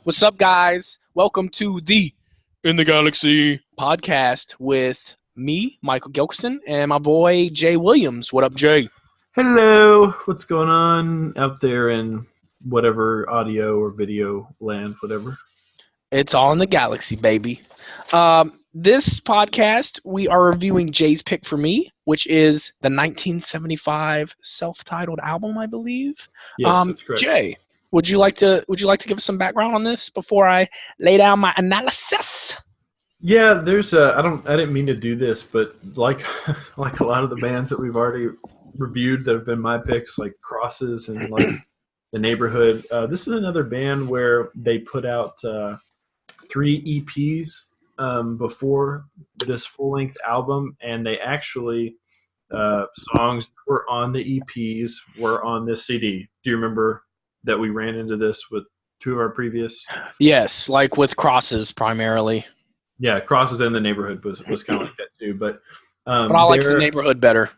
What's up, guys? Welcome to the In the Galaxy podcast with me, Michael Gilkison, and my boy Jay Williams. What up, Jay? Hello, what's going on out there in whatever audio or video land, whatever? It's all in the galaxy, baby. This podcast, we are reviewing Jay's pick for me, which is the 1975 self-titled album, I believe. Yes, that's correct. Jay, would you like to give us some background on this before I lay down my analysis? Yeah, I didn't mean to do this, but like like a lot of the bands that we've already reviewed that have been my picks, like Crosses and like The Neighborhood. This is another band where they put out three EPs before this full length album, and they actually songs that were on the EPs were on this CD. Do you remember that we ran into this with two of our previous? Yes, like with crosses primarily, Yeah, Crosses in the Neighborhood was kind of like that too. But but I like the they're neighborhood better.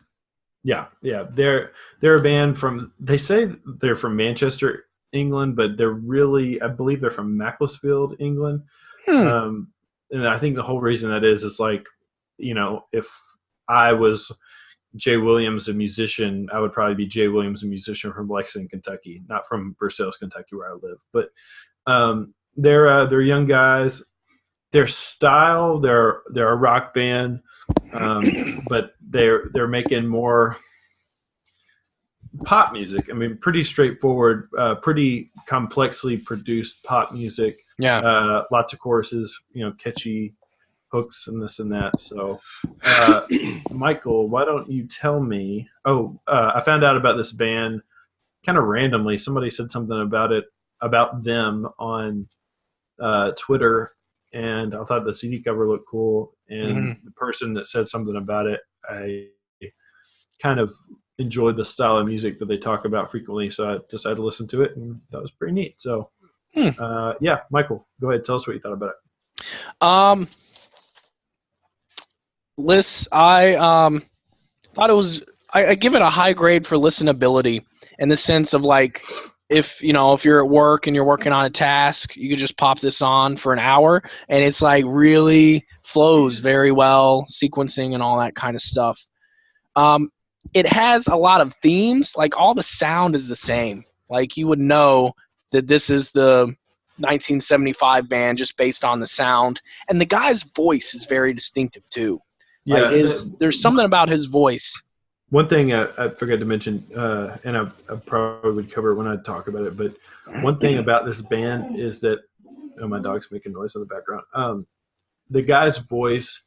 they're a band from, they say they're from Manchester, England, but they're really, I believe they're from Macclesfield, England. Hmm. Um, and I think the whole reason that is like, if I was Jay Williams, a musician, I would probably be Jay Williams, a musician from Lexington, Kentucky, not from Versailles, Kentucky, where I live. But they're young guys. Their style, they're a rock band, but they're making more pop music. I mean, pretty straightforward, pretty complexly produced pop music. Yeah. Lots of choruses, catchy hooks and this and that. So, Michael, why don't you tell me? Oh, I found out about this band kind of randomly. Somebody said something about them on Twitter, and I thought the CD cover looked cool. And the person that said something about it, I kind of enjoyed the style of music that they talk about frequently, so I decided to listen to it, and that was pretty neat. So, yeah, Michael, go ahead, tell us what you thought about it. Um, I thought it was. I give it a high grade for listenability in the sense of like, if you're at work and you're working on a task, you could just pop this on for an hour, and it's like really flows very well, sequencing and all that kind of stuff. It has a lot of themes. Like all the sound is the same. Like you would know that this is the 1975 band just based on the sound, and the guy's voice is very distinctive too. Like Yeah, there's something about his voice. one thing I forgot to mention, and I probably would cover it when I talk about it, but one thing about this band is that, oh, my dog's making noise in the background. The guy's voice,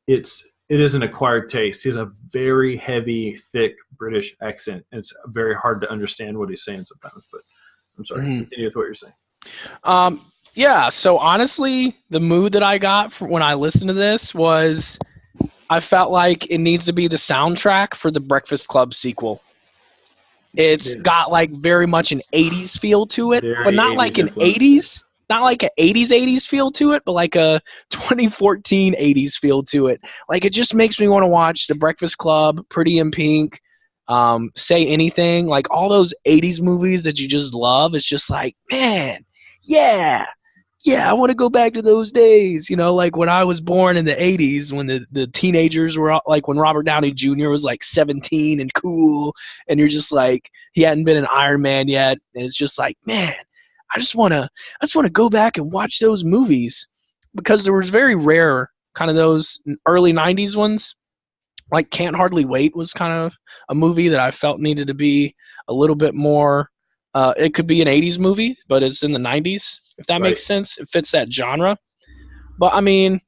it is an acquired taste. He has a very heavy, thick British accent. And it's very hard to understand what he's saying sometimes. But I'm sorry. Continue with what you're saying. Yeah. So honestly, the mood that I got when I listened to this was I felt like it needs to be the soundtrack for the Breakfast Club sequel. It's got like very much an 80s feel to it, Very but not 80s like an influence. 80s, not like an 80s feel to it, but like a 2014 80s feel to it. Like it just makes me want to watch The Breakfast Club, Pretty in Pink, Say Anything, like all those 80s movies that you just love. It's just like, man, yeah, yeah, I want to go back to those days, like when I was born in the 80s when the teenagers were like when Robert Downey Jr. was like 17 and cool, and you're just like, he hadn't been an Iron Man yet, and it's just like, man, I just want to go back and watch those movies because there was very rare kind of those early 90s ones. Like Can't Hardly Wait was kind of a movie that I felt needed to be a little bit more. It could be an 80s movie, but it's in the 90s, if that makes sense. It fits that genre. But I mean,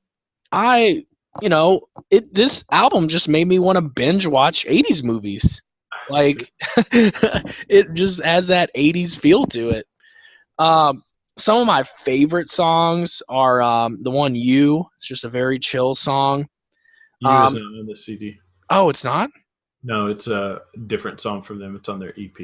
this album just made me want to binge watch 80s movies. Like, it just has that 80s feel to it. Some of my favorite songs are the one You. It's just a very chill song. You isn't on the CD. Oh, it's not? No, it's a different song from them. It's on their EP.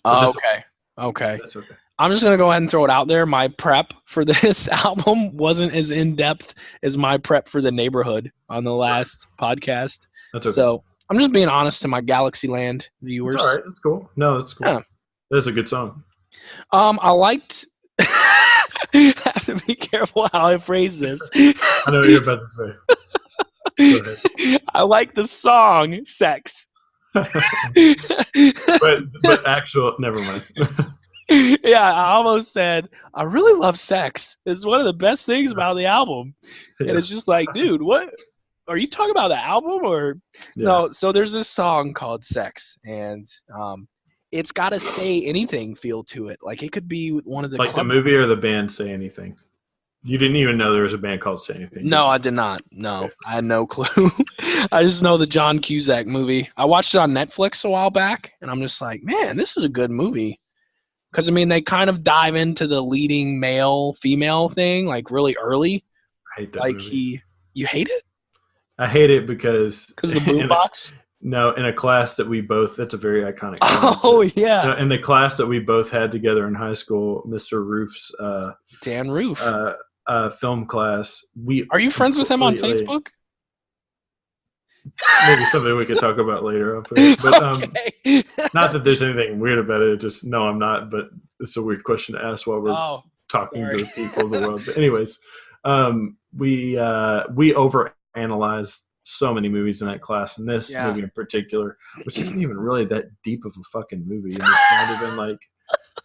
Oh, okay. Okay. That's okay. I'm just going to go ahead and throw it out there. My prep for this album wasn't as in-depth as my prep for The Neighborhood on the last podcast. That's okay. So I'm just being honest to my Galaxyland viewers. It's all right. That's cool. No, that's cool. Yeah. That's a good song. I liked I have to be careful how I phrase this. I know what you're about to say. Go ahead. I like the song "Sex." but actual, never mind. Yeah, I almost said I really love sex. It's one of the best things about the album, and Yeah. it's just like, dude, what are you talking about the album or Yeah. no? So there's this song called "Sex," and it's got a say anything feel to it. Like it could be one of the Like the club. movie or the band Say Anything? You didn't even know there was a band called Say Anything, No, did you? I did not. No, Okay. I had no clue. I just know the John Cusack movie. I watched it on Netflix a while back, and I'm just like, man, this is a good movie. Because, I mean, they kind of dive into the leading male-female thing, like, really early. I hate that Like, movie. you hate it? I hate it because Because the boombox? in a class that we both, that's a very iconic song. Oh, yeah. In the class that we both had together in high school, Mr. Roof's Dan Roof. film class, we Are you friends with him on completely- Facebook? Maybe something we could talk about later. But Okay. not that there's anything weird about it. Just no, I'm not. But it's a weird question to ask while we're Oh, talking sorry. to the people of the world. But anyways, we overanalyzed so many movies in that class, and this Yeah. movie in particular, which isn't even really that deep of a fucking movie, and it's not even like,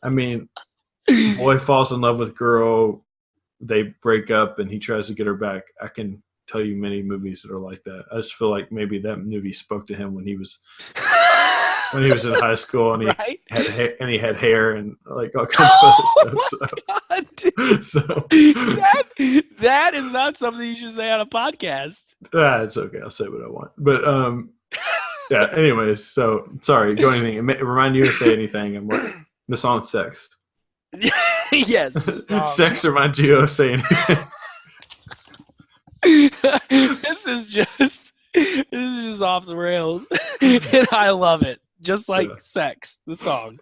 I mean, boy falls in love with girl, they break up, and he tries to get her back. I can tell you many movies that are like that. I just feel like maybe that movie spoke to him when he was in high school, and he Right? had hair and like all kinds of other stuff. God, dude. So, that is not something you should say on a podcast. it's okay. I'll say what I want. But yeah. Anyways, so sorry. Go anything. Remind you to Say Anything. And what the song "Sex." Yes. the song. Sex reminds you of Say Anything. This is just off the rails, and I love it. Just like Yeah. Sex, the song.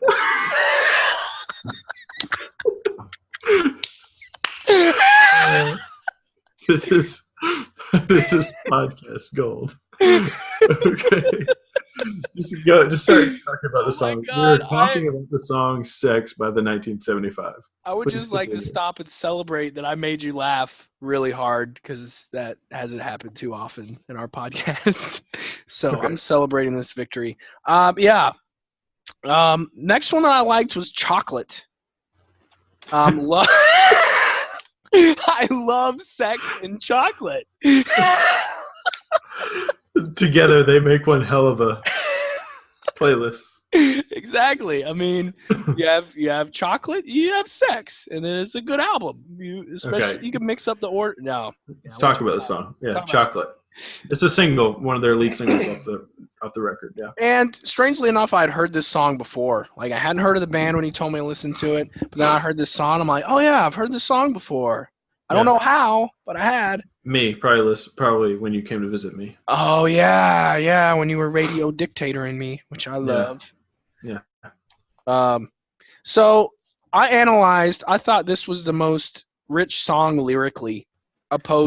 This is podcast gold. Okay. Just start talking about the song. God, We're talking about the song "Sex" by the 1975. I would Please just like to continue. stop and celebrate that I made you laugh really hard because that hasn't happened too often in our podcast. So Okay. I'm celebrating this victory. Yeah. Next one that I liked was Chocolate. I love sex and chocolate. Together, they make one hell of a playlist. Exactly. I mean, you have chocolate, you have sex, and it's a good album. Especially you can mix up the order. No, Let's talk about the song. Yeah, "Chocolate." It's a single, one of their lead singles off the record. Yeah. And strangely enough, I'd heard this song before. Like I hadn't heard of the band when he told me to listen to it, but then I heard this song. I'm like, oh yeah, I've heard this song before. I don't know how, but I had. Me probably when you came to visit me. Oh yeah, when you were radio dictatoring me, which I love. Yeah. So I analyzed. I thought this was the most rich song lyrically.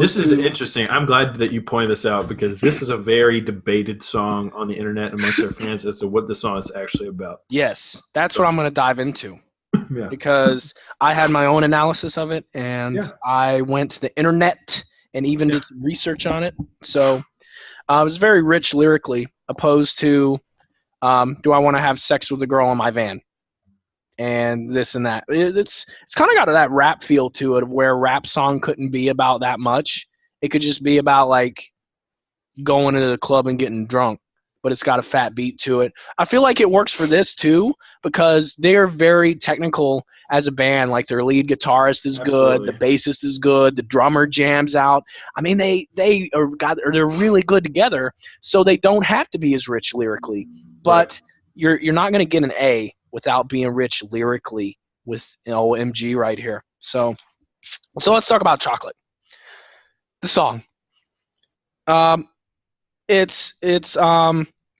This is interesting. I'm glad that you pointed this out because this is a very debated song on the internet amongst their fans as to what the song is actually about. Yes, that's what I'm going to dive into. Yeah. Because I had my own analysis of it, and I went to the internet and even did some research on it. So it was very rich lyrically, opposed to do I want to have sex with a girl in my van? And this and that. It's kind of got that rap feel to it, of where a rap song couldn't be about that much. It could just be about like going to the club and getting drunk, but it's got a fat beat to it. I feel like it works for this too because they're very technical as a band. Like their lead guitarist is good, the bassist is good, the drummer jams out. I mean, they're really good together, so they don't have to be as rich lyrically. But you're not going to get an A without being rich lyrically with MG right here. So let's talk about Chocolate. The song. It's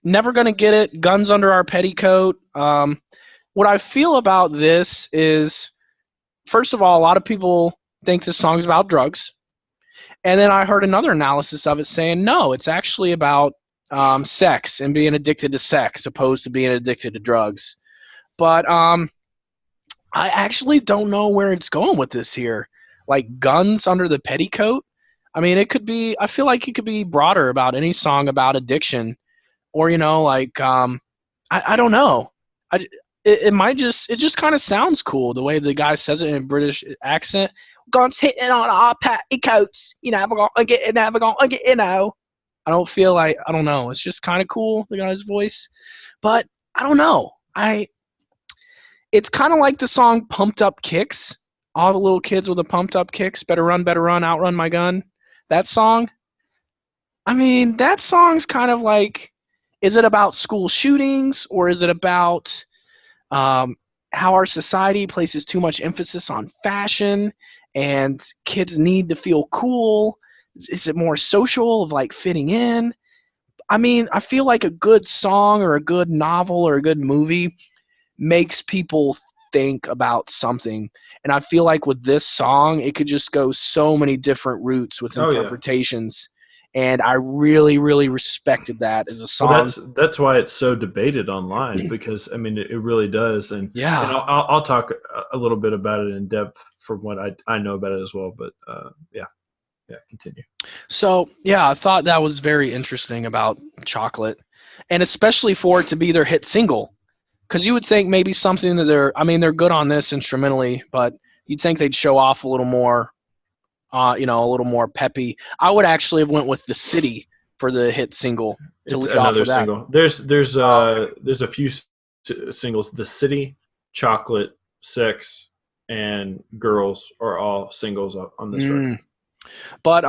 Never Gonna Get It, Guns Under Our Petticoat. What I feel about this is, first of all, a lot of people think this song's about drugs. And then I heard another analysis of it saying, no, it's actually about sex and being addicted to sex opposed to being addicted to drugs. But I actually don't know where it's going with this here. Like guns under the petticoat. I mean, it could be. I feel like it could be broader about any song about addiction, or like I don't know. I it might just it just kind of sounds cool the way the guy says it in a British accent. Guns hitting on our petticoats. We're gonna get it. We're gonna get I don't feel like I don't know. It's just kind of cool the guy's voice, but I don't know. It's kind of like the song "Pumped Up Kicks." All the little kids with the pumped up kicks, better run, outrun my gun. That song. I mean, that song's kind of like, is it about school shootings or is it about um, how our society places too much emphasis on fashion and kids need to feel cool? Is it more social of like fitting in? I mean, I feel like a good song or a good novel or a good movie makes people think about something. And I feel like with this song, it could just go so many different routes with Oh yeah. interpretations. And I really, really respected that as a Well, song. that's why it's so debated online because I mean it really does, and Yeah. I'll talk a little bit about it in depth from what I know about it as well. But yeah, yeah, continue. So, yeah, I thought that was very interesting about Chocolate. And especially for it to be their hit single. Because you would think maybe something that I mean, they're good on this instrumentally, but you'd think they'd show off a little more a little more peppy. I would actually have went with The City for the hit single to It's lead off another with that. single. There's Oh, okay. there's a few singles. The City, Chocolate, Sex, and Girls are all singles on this record. Mm. But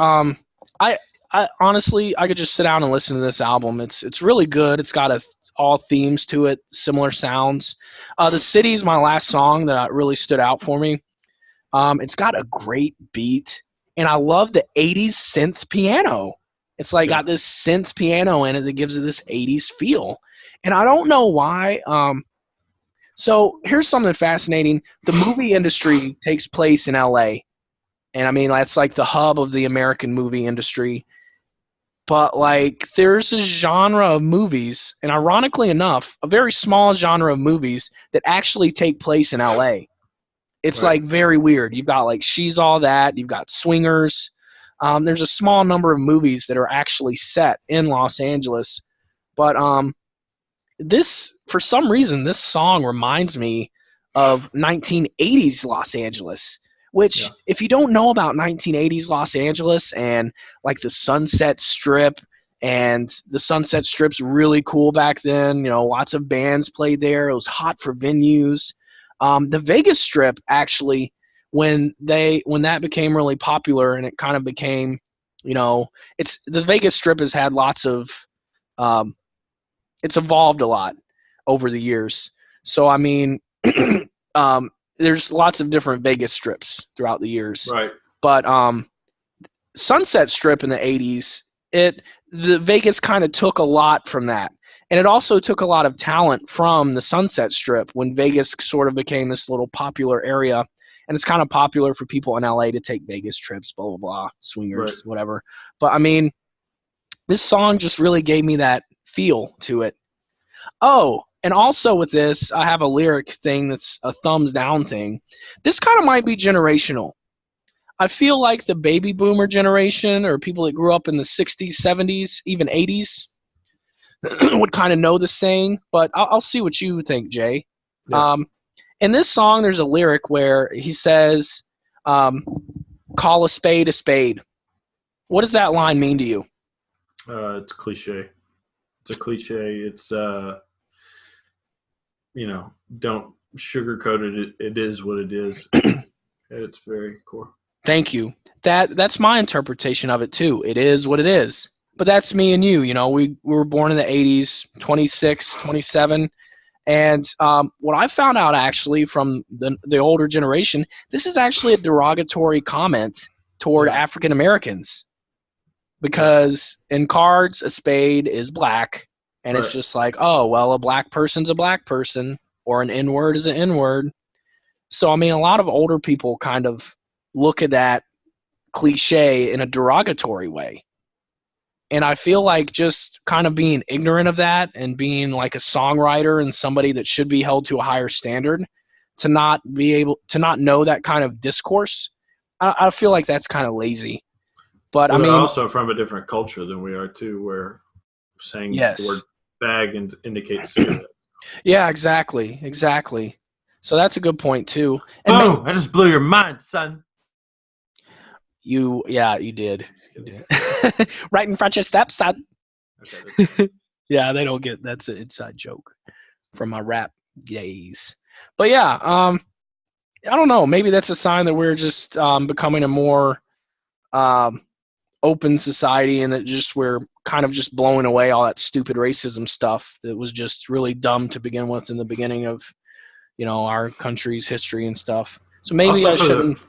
I I honestly I could just sit down and listen to this album. It's really good. It's got all themes to it, similar sounds. The City's my last song that really stood out for me. It's got a great beat, and I love the '80s synth piano. It's like Yeah. got this synth piano in it that gives it this '80s feel, and I don't know why. So here's something fascinating. The movie industry takes place in LA. And I mean, that's like the hub of the American movie industry. But like, there's a genre of movies, and ironically enough, a very small genre of movies that actually take place in LA. It's Right. like very weird. You've got like She's All That, you've got Swingers. There's a small number of movies that are actually set in Los Angeles. But this for some reason this song reminds me of 1980s Los Angeles, which Yeah. if you don't know about 1980s Los Angeles and like the Sunset Strip, and the Sunset Strip's really cool back then, lots of bands played there. It was hot for venues. The Vegas Strip actually, when that became really popular and it kind of became, it's the Vegas Strip has had lots of um, it's evolved a lot over the years. So I mean, there's lots of different Vegas strips throughout the years, Right. but Sunset Strip in the '80s, the Vegas kind of took a lot from that, and it also took a lot of talent from the Sunset Strip when Vegas sort of became this little popular area. And it's kind of popular for people in LA to take Vegas trips, blah blah blah, Right. swingers, whatever. But I mean, this song just really gave me that feel to it. Oh, and also with this, I have a lyric thing that's a thumbs down thing. This kind of might be generational. I feel like the baby boomer generation or people that grew up in the 60s, 70s, even 80s would kind of know the saying, but I'll see what you think, Jay. Yeah. Um, in this song, there's a lyric where he says, um, call a spade a spade. What does that line mean to you? It's cliche. It's a cliche. It's don't sugarcoat it. It is what it is. It's very core. Thank you. That's my interpretation of it too. It is what it is. But that's me and you. We were born in the '80s, 26, 27, and what I found out actually from the older generation, this is actually a derogatory comment toward Yeah. African Americans, Yeah. because in cards a spade is black, and it's Right. just like, oh well, a black person's a black person, or an N word is an N word. So I mean, a lot of older people kind of look at that cliche in a derogatory way. And I feel like just kind of being ignorant of that and being like a songwriter and somebody that should be held to a higher standard, to not be able to not know that kind of discourse. I feel like that's kind of lazy. But Well, I they're mean, also from a different culture than we are too, where saying the word yes, bag indicates cigarette. yeah, exactly. So that's a good point too. And Boom! I just blew your mind, son. you did. Just You kidding. did. Right in front of your stepson. Okay, that's fine. Yeah, they don't get that's an inside joke from my rap days. But yeah, I don't know. Maybe that's a sign that we're just becoming a more um, open society, and that just we're kind of just blowing away all that stupid racism stuff that was just really dumb to begin with in the beginning of our country's history and stuff. So maybe Also, I shouldn't.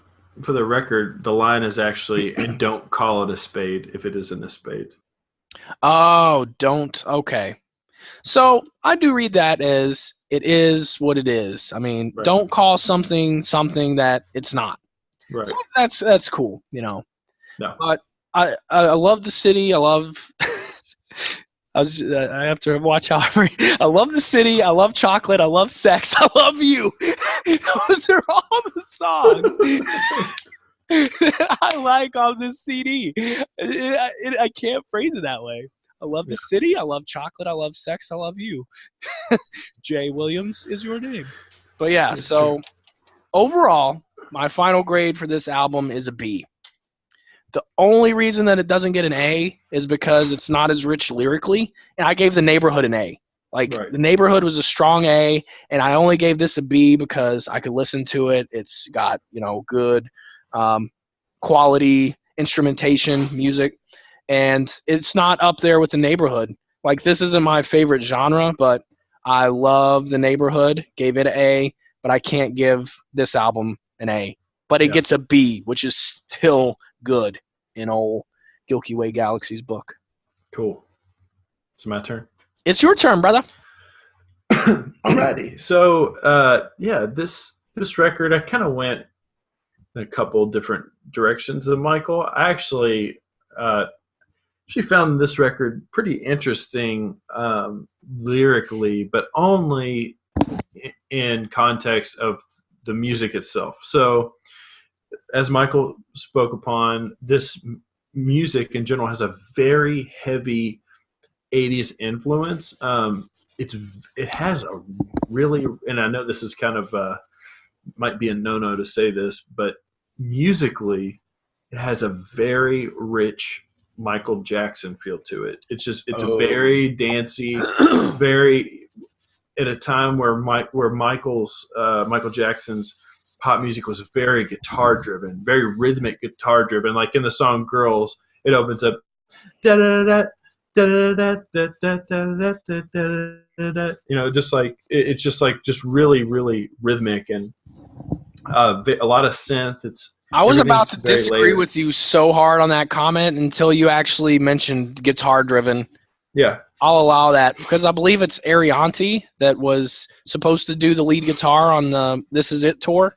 for the record, the line is actually, and don't call it a spade if it isn't a spade. Oh, don't. Okay. So I do read that as it is what it is. I mean, Right. don't call something something that it's not. So Right. that's cool, No. But I love the city. I love. I have to watch how I love the city. I love chocolate. I love sex. I love you. Those are all the songs I like on this CD. I can't phrase it that way. I love the Yeah. city. I love chocolate. I love sex. I love you. Jay Williams is your name. But yeah, It's so true. overall, my final grade for this album is a B. The only reason that it doesn't get an A is because it's not as rich lyrically, and I gave The Neighborhood an A. Like, Right. The Neighborhood was a strong A, and I only gave this a B because I could listen to it. It's got, good quality instrumentation, music, and it's not up there with The Neighborhood. Like, this isn't my favorite genre, but I love The Neighborhood, gave it an A, but I can't give this album an A. But it Yeah. gets a B, which is still good in old Gilky Way Galaxy's book. Cool. It's my turn. It's your turn, brother. Alrighty. So, yeah, this record, I kind of went in a couple different directions of Michael. I actually found this record pretty interesting lyrically, but only in context of the music itself. So, as Michael spoke upon, this music in general has a very heavy 80s influence. It has a really, and I know this is kind of might be a no-no to say this, but musically, it has a very rich Michael Jackson feel to it. It's a very dancey, very at a time where Michael Jackson's pop music was very guitar driven, very rhythmic guitar driven. Like in the song "Girls," it opens up da da da da da da da da da da. Just like it's just really really rhythmic and a lot of synth. I was about Everything's to very disagree layered. with you so hard on that comment until you actually mentioned guitar driven. Yeah, I'll allow that because I believe it's Arianti that was supposed to do the lead guitar on the This Is It tour,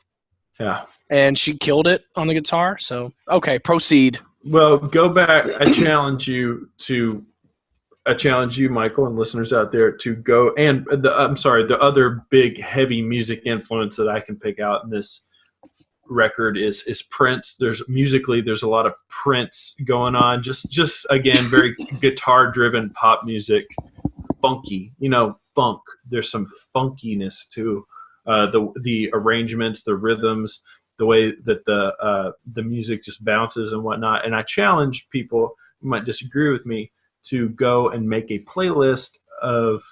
yeah. and she killed it on the guitar. So, okay, proceed. Well, go back. I challenge you, Michael, and listeners out there to go. And the other big heavy music influence that I can pick out in this record is Prince. There's a lot of Prince going on. Just again, very guitar driven pop music, funky. Funk. There's some funkiness to the arrangements, the rhythms, the way that the music just bounces and whatnot. And I challenge people who might disagree with me to go and make a playlist of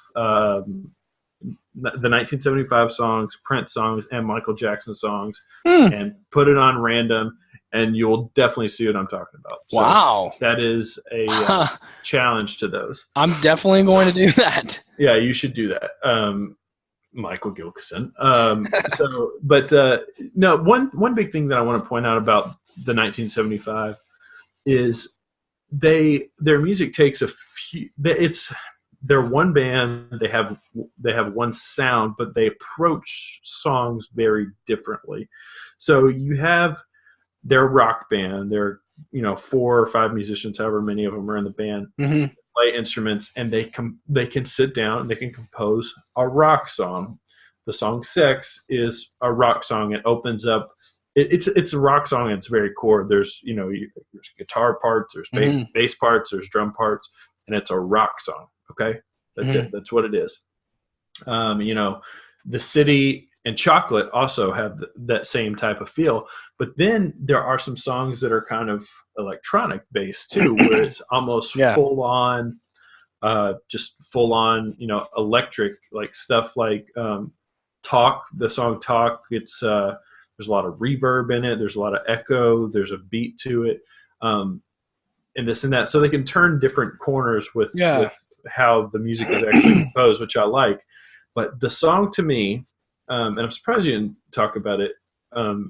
the 1975 songs, Prince songs, and Michael Jackson songs, and put it on random, and you'll definitely see what I'm talking about. So Wow. that is a challenge to those. I'm definitely going to do that. Yeah, you should do that. Michael Gilkison. No, one big thing that I want to point out about the 1975 is their music takes a few. They're one band. They have one sound, but they approach songs very differently. So you have their rock band. They're 4 or 5 musicians, however many of them are in the band. Mm-hmm. Play instruments, and they can sit down and they can compose a rock song. the song "Sex" is a rock song. It opens up. It's a rock song at its very core. There's there's guitar parts, there's bass parts, there's drum parts, and it's a rock song. Okay, that's it. That's what it is. The City and Chocolate also have that same type of feel. But then there are some songs that are kind of electronic based too, where it's almost full on, electric, like stuff like Talk. The song Talk. It's there's a lot of reverb in it. There's a lot of echo. There's a beat to it, and this and that. So they can turn different corners with how the music is actually composed, which I like. But the song to me, and I'm surprised you didn't talk about it,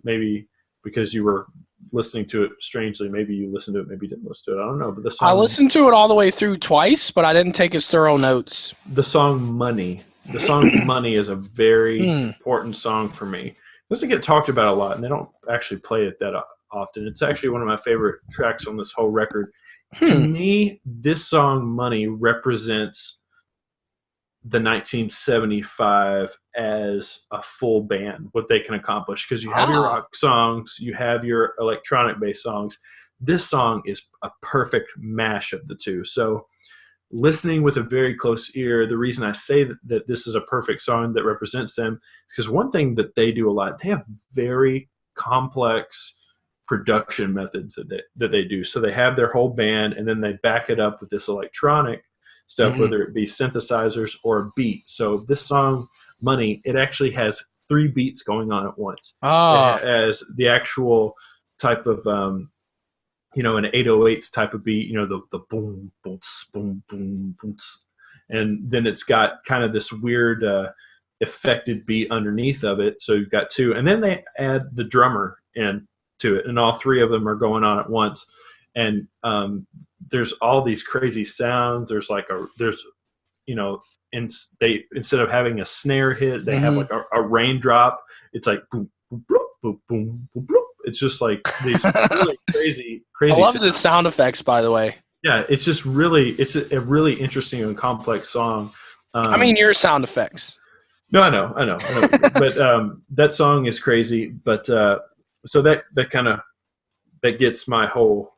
maybe because you were listening to it strangely. Maybe you listened to it, maybe you didn't listen to it. I don't know. But the song, I listened to it all the way through twice, but I didn't take as thorough notes. The song Money. The song Money is a very important song for me. It doesn't get talked about a lot, and they don't actually play it that often. It's actually one of my favorite tracks on this whole record. To me, this song Money represents the 1975 as a full band, what they can accomplish, because you have your rock songs, you have your electronic based songs. This song is a perfect mash of the two. So listening with a very close ear, the reason I say that this is a perfect song that represents them is because one thing that they do a lot, they have very complex production methods that they do. So they have their whole band, and then they back it up with this electronic stuff, whether it be synthesizers or a beat. So this song, Money, it actually has 3 beats going on at once. It has the actual type of, an 808s type of beat, the boom, boom, boom, boom, boom. And then it's got kind of this weird affected beat underneath of it. So you've got 2. And then they add the drummer in to it, and all 3 of them are going on at once. And there's all these crazy sounds. There's instead of having a snare hit, they have like a raindrop. It's like boom, boom, boom, boom, boom, boom, boom. It's just like these really crazy. I love sounds. the sound effects, by the way. Yeah, it's just it's a really interesting and complex song. I mean, your sound effects. No, I know. But that song is crazy. But so that kind of gets my whole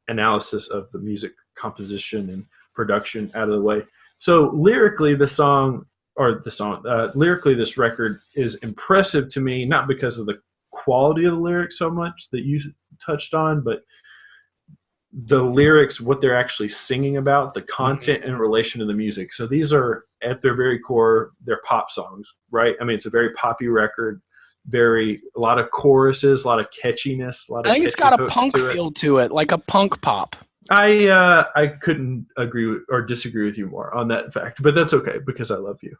analysis of the music composition and production out of the way. So lyrically, lyrically, this record is impressive to me, not because of the quality of the lyrics so much that you touched on, but the lyrics, what they're actually singing about, the content in relation to the music. So these are, at their very core, they're pop songs, right? I mean, it's a very poppy record. A lot of choruses, a lot of catchiness, a lot of I think it's got a punk feel to it, like a punk pop. I couldn't agree or disagree with you more on that fact, but that's okay because I love you.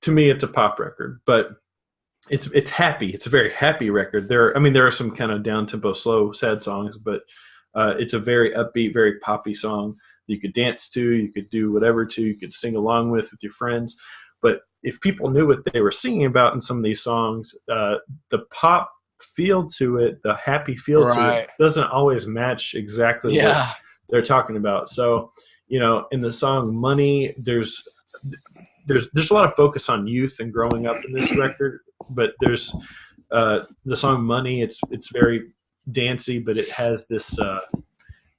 To me, it's a pop record, but it's happy. It's a very happy record. There are some kind of down tempo, slow, sad songs, but it's a very upbeat, very poppy song that you could dance to, you could do whatever to, you could sing along with your friends. But if people knew what they were singing about in some of these songs, the pop feel to it, the happy feel to it, doesn't always match exactly what they're talking about. So, in the song Money, there's a lot of focus on youth and growing up in this record, but there's the song Money, it's very dancey, but it has this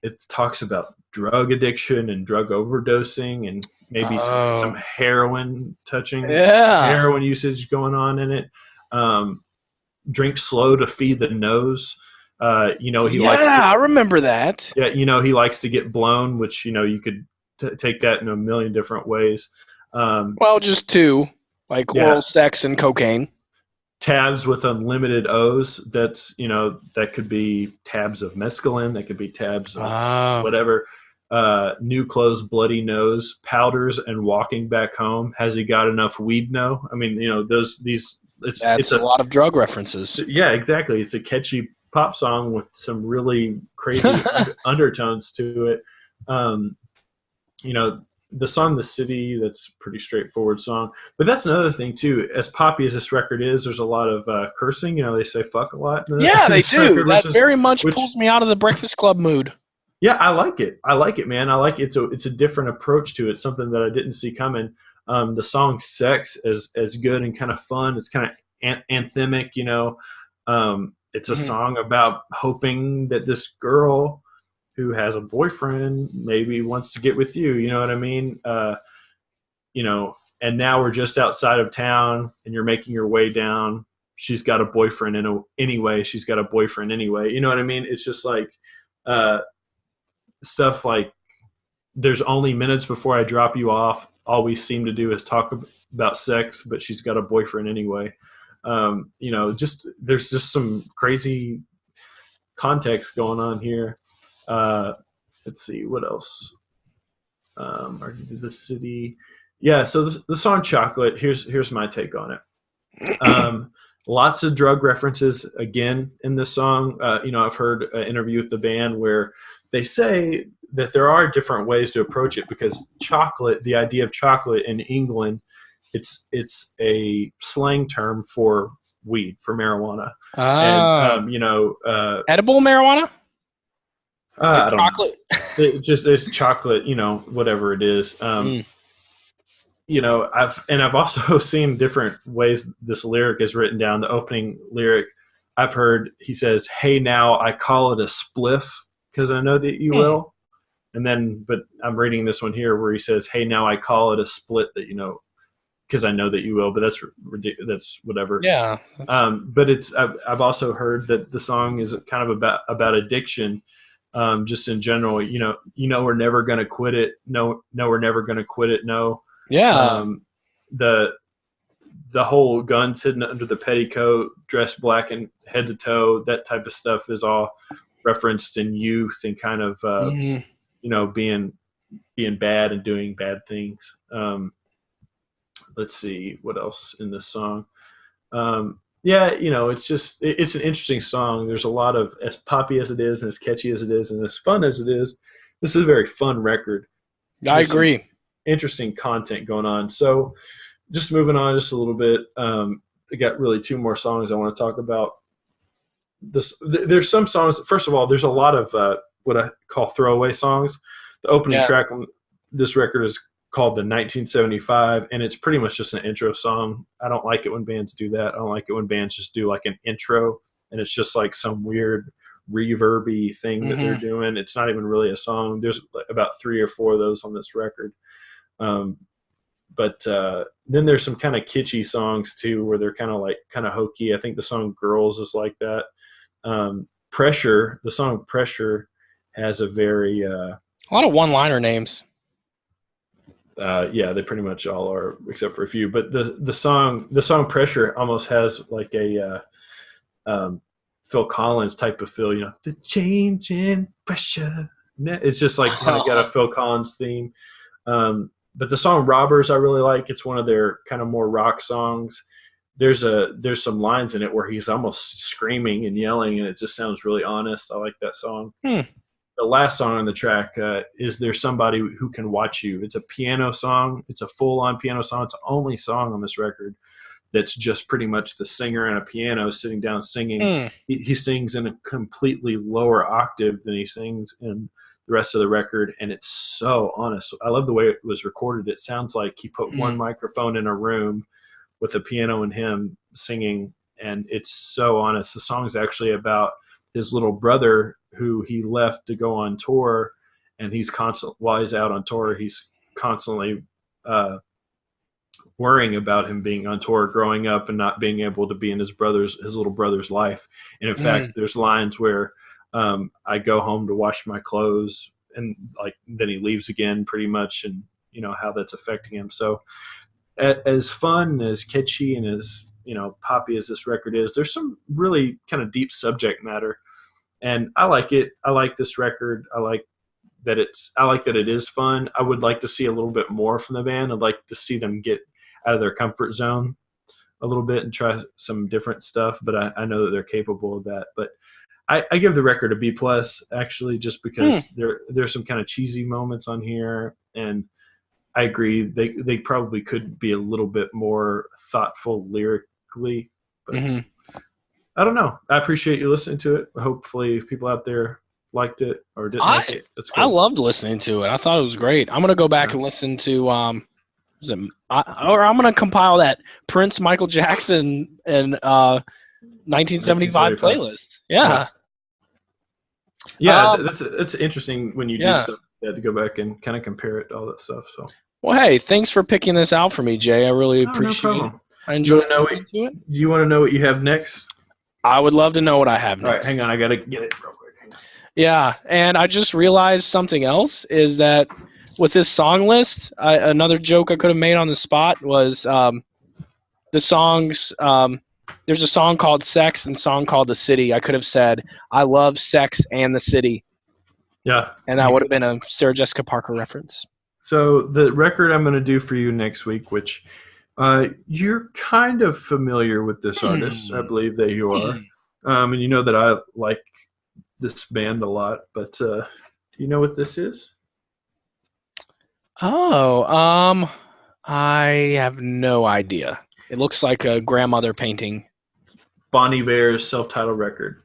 it talks about drug addiction and drug overdosing and maybe some heroin usage going on in it. Drink slow to feed the nose. He likes to, I remember that. Yeah, he likes to get blown, which you could take that in a million different ways. Just 2, like oral sex and cocaine. Tabs with unlimited O's. That's that could be tabs of mescaline. That could be tabs of whatever. New clothes, bloody nose, powders, and walking back home. Has he got enough weed? No. I mean, it's a lot of drug references. Yeah, exactly. It's a catchy pop song with some really crazy undertones to it. The song The City, that's a pretty straightforward song. But that's another thing, too. As poppy as this record is, there's a lot of cursing. They say fuck a lot. They do. That very much pulls me out of the Breakfast Club mood. Yeah, I like it. I like it, man. I like it. It's a different approach to it. Something that I didn't see coming. The song "Sex" is as good and kind of fun. It's kind of anthemic, you know. It's a Hmm. song about hoping that this girl who has a boyfriend maybe wants to get with you. You know what I mean? You know, and now we're just outside of town, and you're making your way down. She's got a boyfriend anyway. She's got a boyfriend anyway. You know what I mean? It's just like uh, stuff like there's only minutes before I drop you off. All we seem to do is talk about sex, but she's got a boyfriend anyway. You know, just there's just some crazy context going on here. Uh, let's see what else. Argued the city. Yeah, so the song "Chocolate." Here's my take on it. Um, Lots of drug references again in this song. You know, I've heard an interview with the band where they say that there are different ways to approach it because chocolate, the idea of chocolate in England, it's a slang term for weed, for marijuana, and Ah, you know, edible marijuana, like I don't know. chocolate. It just it's chocolate, you know, whatever it is. Mm. You know, I've also seen different ways this lyric is written down. The opening lyric, I've heard he says, "Hey now, I call it a spliff because I know that you Hmm. will." And then, but I'm reading this one here where he says, "Hey now, I call it a split that you know because I know that you will." But that's ridiculous. That's whatever. Yeah. That's, But it's I've also heard that the song is kind of about addiction. Just in general, you know, we're never gonna quit it. No, no, we're never gonna quit it. No, yeah. um, the the whole guns hidden under the petticoat, dressed black and head to toe, that type of stuff is all referenced in youth and kind of Hmm. you know being bad and doing bad things. Let's see what else in this song. Yeah, you know, it's an interesting song. There's a lot of as poppy as it is, and as catchy as it is, and as fun as it is. This is a very fun record. I There's some agree. interesting content going on. So just moving on just a little bit. I got really two more songs I want to talk about. There's some songs. First of all, there's a lot of what I call throwaway songs. The opening Yeah. track on this record is called the 1975, and it's pretty much just an intro song. I don't like it when bands do that. I don't like it when bands just do like an intro, and it's just like some weird reverby thing that they're Hmm. doing. It's not even really a song. There's about three or four of those on this record. Um, but then there's some kind of kitschy songs too, where they're kind of hokey. I think the song "Girls" is like that. Pressure, the song "Pressure" has a very A lot of one-liner names. yeah, they pretty much all are except for a few. But the song "Pressure" almost has like a Phil Collins type of feel. You know, the change in pressure. It's just like kind of got a Phil Collins theme. But the song "Robbers" I really like. It's one of their kind of more rock songs. There's some lines in it where he's almost screaming and yelling, and it just sounds really honest. I like that song. Hmm. The last song on the track, "Is There Somebody Who Can Watch You?" It's a piano song. It's a full-on piano song. It's the only song on this record that's just pretty much the singer and a piano sitting down singing. Hmm. He sings in a completely lower octave than he sings in the rest of the record, and it's so honest. I love the way it was recorded. It sounds like he put Hmm. one microphone in a room with a piano and him singing, and it's so honest. The song is actually about his little brother who he left to go on tour, and he's constant while he's out on tour, he's constantly uh, worrying about him being on tour growing up and not being able to be in his little brother's life. And in fact, Hmm. there's lines where I go home to wash my clothes, and like then he leaves again pretty much, and you know how that's affecting him. So as fun, as catchy, and as you know poppy as this record is, there's some really kind of deep subject matter, and I like it. I like this record. I like that it is fun. I would like to see a little bit more from the band. I'd like to see them get out of their comfort zone a little bit and try some different stuff. But I know that they're capable of that. But I give the record a B plus actually, just Hmm. because there's some kind of cheesy moments on here, and I agree they probably could be a little bit more thoughtful lyrically. But Hmm. I don't know. I appreciate you listening to it. Hopefully, people out there liked it or didn't like it? That's I good. loved listening to it. I thought it was great. I'm gonna go back and listen to or I'm gonna compile that Prince, Michael Jackson, and 1975 1975. playlist. Yeah. Yeah, Um, that's interesting when you do yeah. stuff like that to go back and kind of compare it to all that stuff. So, Well, hey, thanks for picking this out for me, Jay. I really no appreciate it. problem. I You want enjoyed to know what listening to it. you want to know what you have next? I would love to know what I have All right, next. hang on. I gotta get it real quick. Hang on. Yeah, and I just realized something else is that with this song list, another joke I could have made on the spot was the songs. There's a song called Sex and a song called The City. I could have said, I love sex and the city. Yeah, And that would have been a Sarah Jessica Parker reference. So the record I'm going to do for you next week, which you're kind of familiar with this artist, I believe that you are, and you know that I like this band a lot. But do you know what this is? Oh, I have no idea. It looks like a grandmother painting. Bon Iver's self-titled record.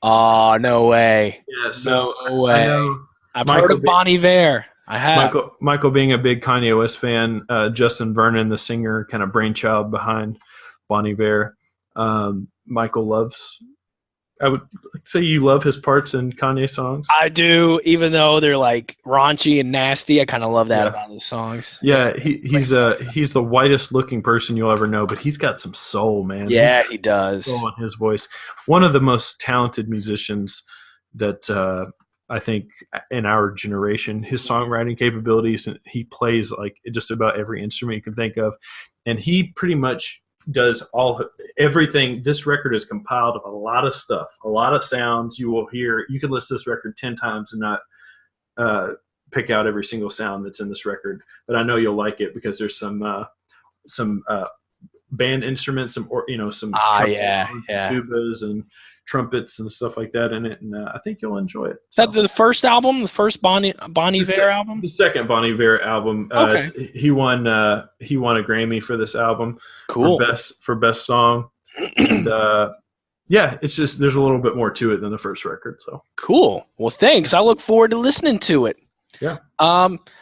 Oh, no way. Yeah, so No I way. know I've heard Michael. of Bon Iver. I have. Michael being a big Kanye West fan, Justin Vernon, the singer, kind of brainchild behind Bon Iver. Michael loves. I would say you love his parts in Kanye songs. I do, even though they're like raunchy and nasty. I kind of love that about his songs. Yeah, he's the whitest looking person you'll ever know, but he's got some soul, man. Yeah, he does. Soul in his voice. One of the most talented musicians that I think in our generation. His songwriting capabilities, and he plays like just about every instrument you can think of, and he pretty much does everything. This record is compiled of a lot of stuff, a lot of sounds you will hear. You could listen to this record 10 times and not pick out every single sound that's in this record, but I know you'll like it because there's some band instruments, some tubas and trumpets and stuff like that in it, and I think you'll enjoy it. So. Is that the first album, the first Bon Iver album? The second Bon Iver album. Okay. He won a Grammy for this album. Cool. For best song, and yeah, it's just there's a little bit more to it than the first record. So cool. Well, thanks. I look forward to listening to it. Yeah.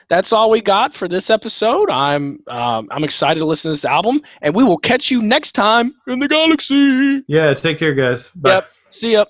That's all we got for this episode. I'm excited to listen to this album, and we will catch you next time in the galaxy. Yeah. Take care, guys. Bye. Yep. See ya.